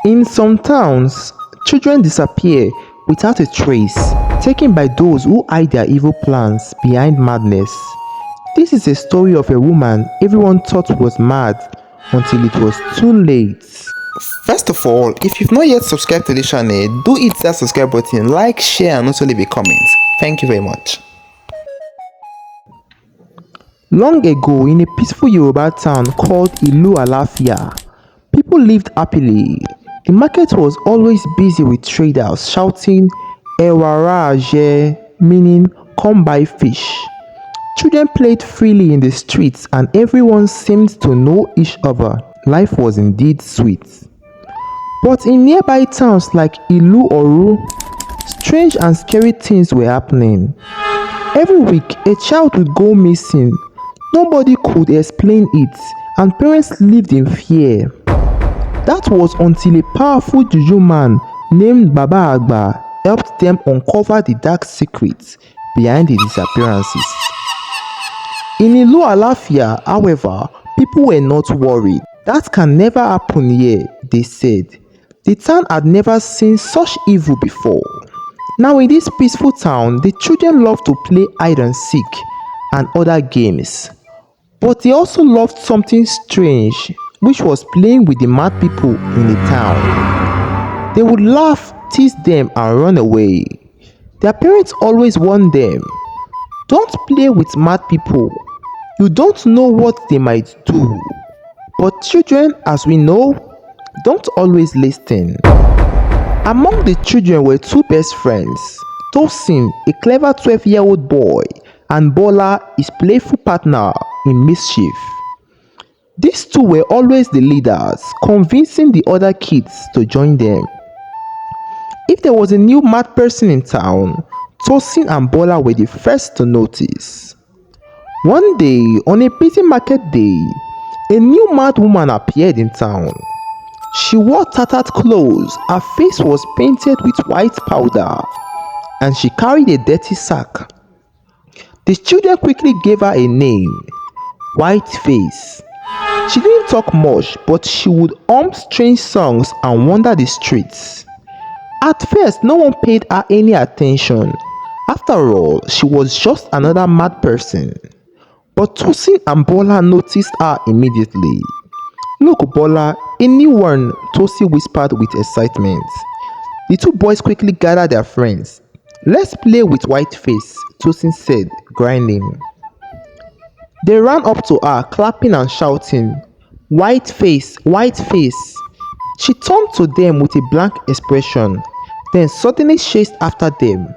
In some towns, children disappear without a trace, taken by those who hide their evil plans behind madness. This is a story of a woman everyone thought was mad until it was too late. First of all, if you've not yet subscribed to this channel, do hit that subscribe button, like, share and also leave a comment. Thank you very much. Long ago, in a peaceful Yoruba town called Ilu-Alaafia, people lived happily. The market was always busy with traders shouting "Terrorizes," meaning "come buy fish." Children played freely in the streets and everyone seemed to know each other. Life was indeed sweet. But in nearby towns like Ilu-Oru, strange and scary things were happening. Every week, a child would go missing. Nobody could explain it, and parents lived in fear. That was until a powerful juju man named Baba Agba helped them uncover the dark secrets behind the disappearances. In Ilu-Alaafia, however, people were not worried. That can never happen here, they said. The town had never seen such evil before. Now in this peaceful town, the children loved to play hide and seek and other games. But they also loved something strange, which was playing with the mad people in the town. They would laugh, tease them and run away. Their parents always warned them, "Don't play with mad people. You don't know what they might do." But children, as we know, don't always listen. Among the children were two best friends, Tosin, a clever 12-year-old boy, and Bola, his playful partner in mischief. These two were always the leaders, convincing the other kids to join them. If there was a new mad person in town, Tosin and Bola were the first to notice. One day, on a busy market day, a new mad woman appeared in town. She wore tattered clothes, her face was painted with white powder, and she carried a dirty sack. The children quickly gave her a name, White Face. She didn't talk much, but she would hum strange songs and wander the streets. At first, no one paid her any attention. After all, she was just another mad person. But Tosin and Bola noticed her immediately. "Look, Bola, a new one," Tosin whispered with excitement. The two boys quickly gathered their friends. "Let's play with White Face," Tosin said, grinning. They ran up to her, clapping and shouting, "White Face, White Face." She turned to them with a blank expression, then suddenly chased after them.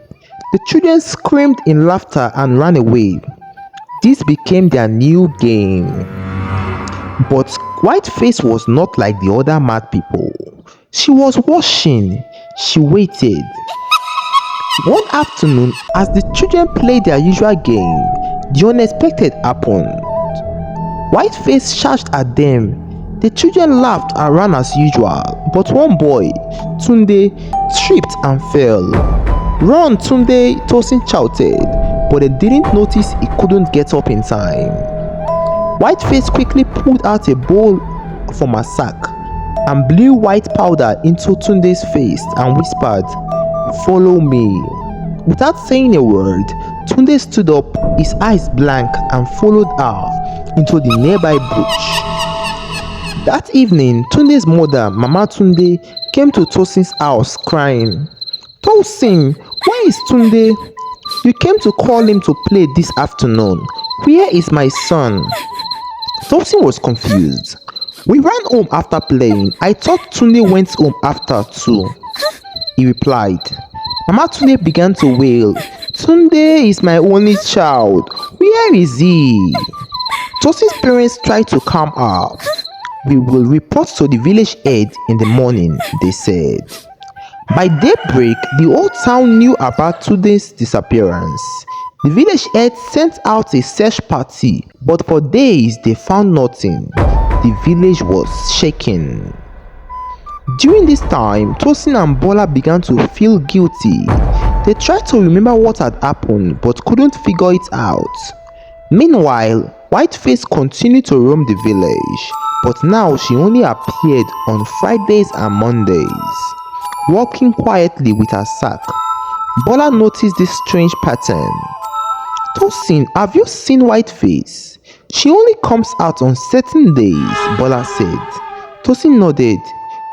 The children screamed in laughter and ran away. This became their new game. But White Face was not like the other mad people. She was watching. She waited. One afternoon, as the children played their usual game, the unexpected happened. White Face charged at them. The children laughed and ran as usual, but one boy, Tunde, tripped and fell. "Run, Tunde!" Tosin shouted, but they didn't notice he couldn't get up in time. White Face quickly pulled out a bowl from her sack and blew white powder into Tunde's face and whispered, "Follow me." Without saying a word, Tunde stood up, his eyes blank, and followed her into the nearby bush. That evening, Tunde's mother, Mama Tunde, came to Tosin's house crying, "Tosin, where is Tunde? You came to call him to play this afternoon. Where is my son?" Tosin was confused. "We ran home after playing. I thought Tunde went home after too," he replied. Mama Tunde began to wail, "Tunde is my only child. Where is he?" Tosin's parents tried to calm her. "We will report to the village head in the morning," they said. By daybreak, the whole town knew about Tunde's disappearance. The village head sent out a search party, but for days they found nothing. The village was shaking. During this time, Tosin and Bola began to feel guilty. They tried to remember what had happened but couldn't figure it out. Meanwhile, White Face continued to roam the village. but now she only appeared on Fridays and Mondays, walking quietly with her sack. Bola noticed this strange pattern. Tosin, have you seen Whiteface? She only comes out on certain days, Bola said. Tosin nodded.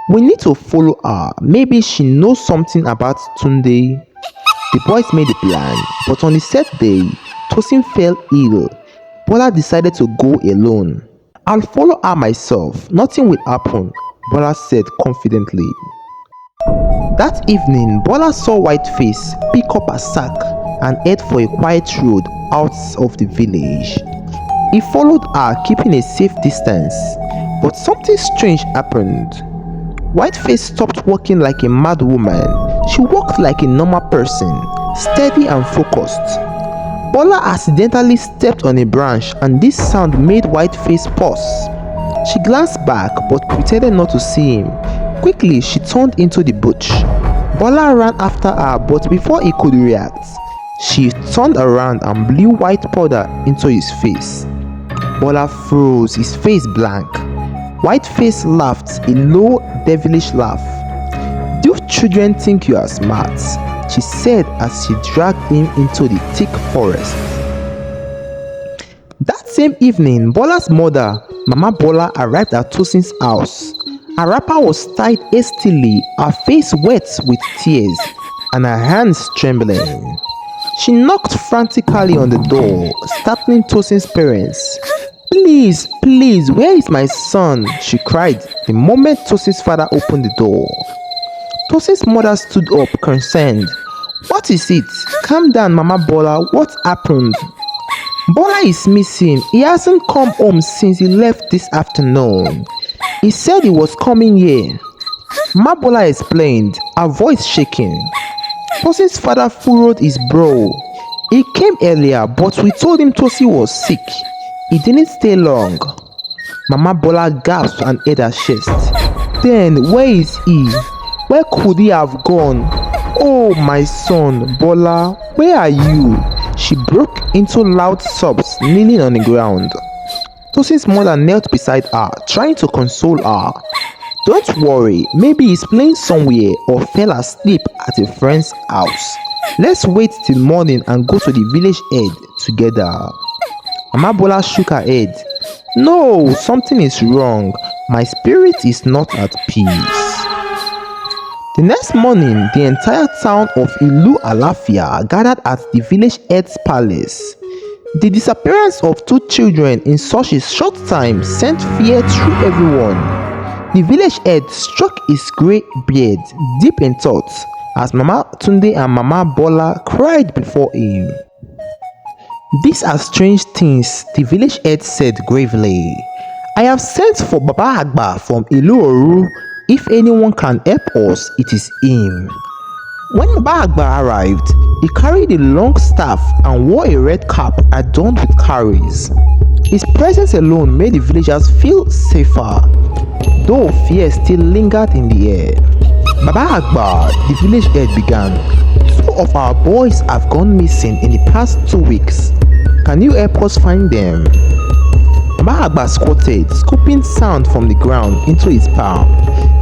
We need to follow her. Maybe she knows something about Tunde. The boys made a plan, but on the set day, Tosin fell ill. Bola decided to go alone. I'll follow her myself. Nothing will happen, Bola said confidently. That evening, Bola saw Whiteface pick up her sack and head for a quiet road out of the village. He followed her, keeping a safe distance, but something strange happened. Whiteface stopped walking like a mad woman. She walked like a normal person, steady and focused. Bola accidentally stepped on a branch and this sound made Whiteface pause. She glanced back but pretended not to see him. Quickly, she turned into the bush. Bola ran after her, but before he could react, she turned around and blew white powder into his face. Bola froze, his face blank. Whiteface laughed, a low, devilish laugh. Do children think you are smart? She said as she dragged him into the thick forest. That same evening, Bola's mother, Mama Bola, arrived at Tosin's house. Her wrapper was tied hastily, her face wet with tears, and her hands trembling. She knocked frantically on the door, startling Tosin's parents. Please, please, where is my son? She cried the moment Tosin's father opened the door. Tosin's mother stood up, concerned. What is it? Calm down, Mama Bola. What happened? Bola is missing. He hasn't come home since he left this afternoon. He said he was coming here. Mama Bola explained, her voice shaking. Tosin's father furrowed his brow. He came earlier, but we told him Tosin was sick. He didn't stay long. Mama Bola gasped and hid her chest. Then, where is he? Where could he have gone? Oh, my son, Bola, where are you? She broke into loud sobs, kneeling on the ground. Tosin's mother knelt beside her, trying to console her. Don't worry, maybe he's playing somewhere or fell asleep at a friend's house. Let's wait till morning and go to the village head together. Mama Bola shook her head. No, something is wrong. My spirit is not at peace. The next morning, the entire town of Ilu-Alaafia gathered at the village head's palace. The disappearance of two children in such a short time sent fear through everyone. The village head struck his grey beard deep in thought as Mama Tunde and Mama Bola cried before him. These are strange things, the village head said gravely. I have sent for Baba Agba from Ilu-Oru. If anyone can help us, it is him. When Baba Agba arrived, he carried a long staff and wore a red cap adorned with cowries. His presence alone made the villagers feel safer, though fear still lingered in the air. Baba Agba, the village head began. Two of our boys have gone missing in the past 2 weeks. Can you help us find them? Baba Agba squatted, scooping sand from the ground into his palm.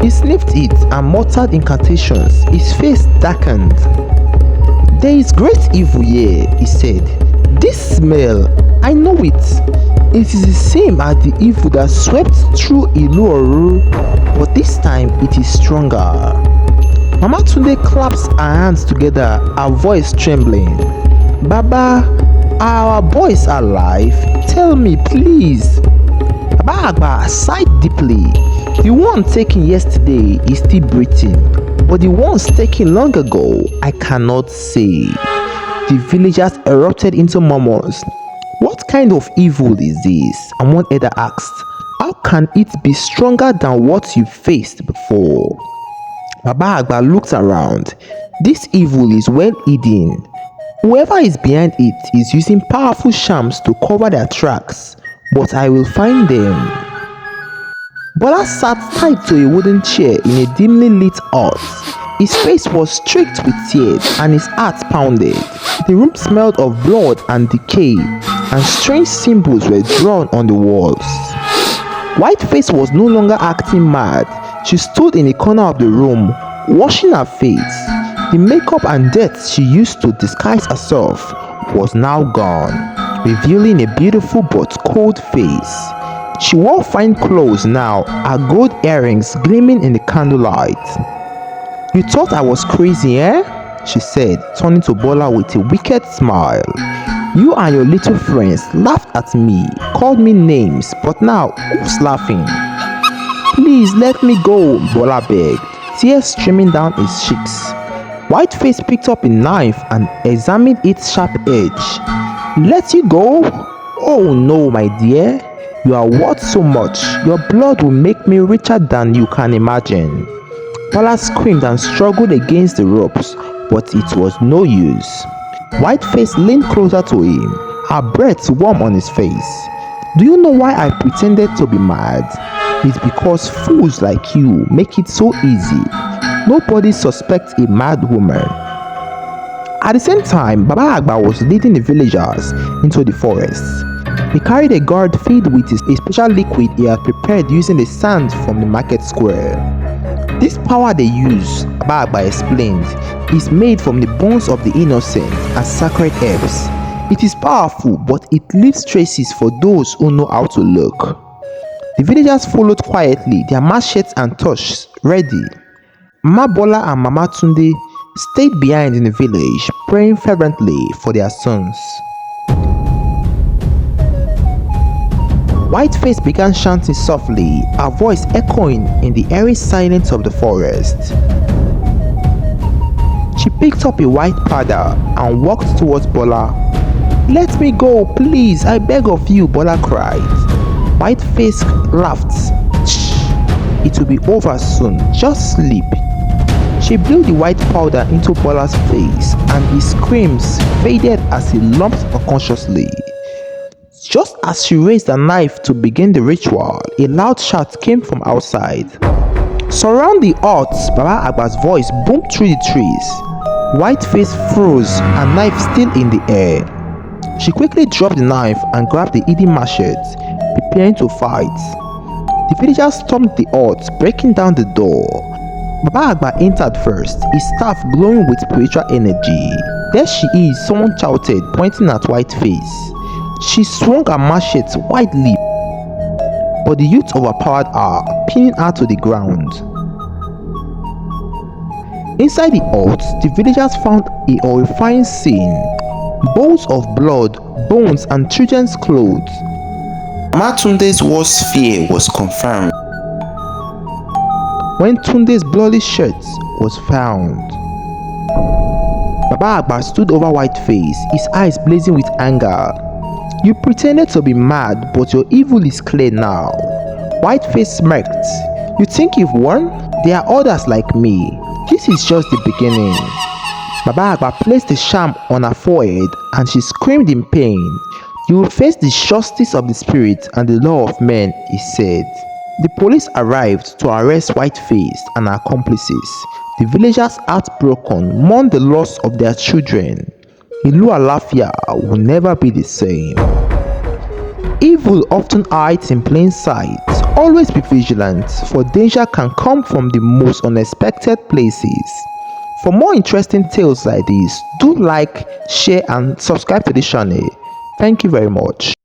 He sniffed it and muttered incantations. His face darkened. There is great evil here, he said. This smell, I know it. It is the same as the evil that swept through Ilu-Oru, but this time it is stronger. Mama Tunde claps her hands together, her voice trembling. Baba, are our boys alive? Tell me, please. Baba Agba sighed deeply. The one taken yesterday is still breathing, but the ones taken long ago, I cannot say. The villagers erupted into murmurs. What kind of evil is this? And one elder asked, how can it be stronger than what you faced before? Baba Agba looked around. This evil is well hidden. Whoever is behind it is using powerful charms to cover their tracks, but I will find them. Bola sat tied to a wooden chair in a dimly lit hut. His face was streaked with tears and his heart pounded. The room smelled of blood and decay, and strange symbols were drawn on the walls. Whiteface was no longer acting mad. She stood in a corner of the room, washing her face. The makeup and dirt she used to disguise herself was now gone, revealing a beautiful but cold face. She wore fine clothes now, her gold earrings gleaming in the candlelight. "You thought I was crazy, eh?" she said, turning to Bola with a wicked smile. "You and your little friends laughed at me, called me names, but now who's laughing?" "Please let me go," Bola begged, tears streaming down his cheeks. Whiteface picked up a knife and examined its sharp edge. "Let you go? Oh no, my dear. You are worth so much. Your blood will make me richer than you can imagine." Bola screamed and struggled against the ropes, but it was no use. Whiteface leaned closer to him, her breath warm on his face. "Do you know why I pretended to be mad? It's because fools like you make it so easy. Nobody suspects a mad woman." At the same time, Baba Agba was leading the villagers into the forest. He carried a gourd filled with a special liquid he had prepared using the sand from the market square. "This power they use," Baba Agba explained, "is made from the bones of the innocent and sacred herbs. It is powerful, but it leaves traces for those who know how to look." The villagers followed quietly, their machetes and torches ready. Mama Bola and Mama Tunde stayed behind in the village, praying fervently for their sons. Whiteface began chanting softly, her voice echoing in the airy silence of the forest. She picked up a white powder and walked towards Bola. "Let me go, please, I beg of you," Bola cried. Whiteface laughed. "Shh, it will be over soon, just sleep." She blew the white powder into Bola's face and his screams faded as he slumped unconsciously. Just as she raised a knife to begin the ritual, a loud shout came from outside. "Surround the hut!" Baba Agba's voice boomed through the trees. Whiteface froze, her knife still in the air. She quickly dropped the knife and grabbed the hidden machete, preparing to fight. The villagers stormed the hut, breaking down the door. Baba Agba entered first, his staff glowing with spiritual energy. "There she is," someone shouted, pointing at Whiteface. She swung her machete widely, but the youth overpowered her, pinning her to the ground. Inside the hut, the villagers found a horrifying scene. Bowls of blood, bones and children's clothes. Mama Tunde's worst fear was confirmed when Tunde's bloody shirt was found. Baba Agba stood over Whiteface, his eyes blazing with anger. "You pretended to be mad, but your evil is clear now." Whiteface smirked. "You think you've won? There are others like me. This is just the beginning." Baba Agba placed the charm on her forehead and she screamed in pain. "You will face the justice of the spirit and the law of men," he said. The police arrived to arrest Whiteface and her accomplices. The villagers, heartbroken, mourned the loss of their children. Ilu-Alaafia will never be the same. Evil often hides in plain sight. Always be vigilant, for danger can come from the most unexpected places. For more interesting tales like this, do like, share and subscribe to this channel. Thank you very much.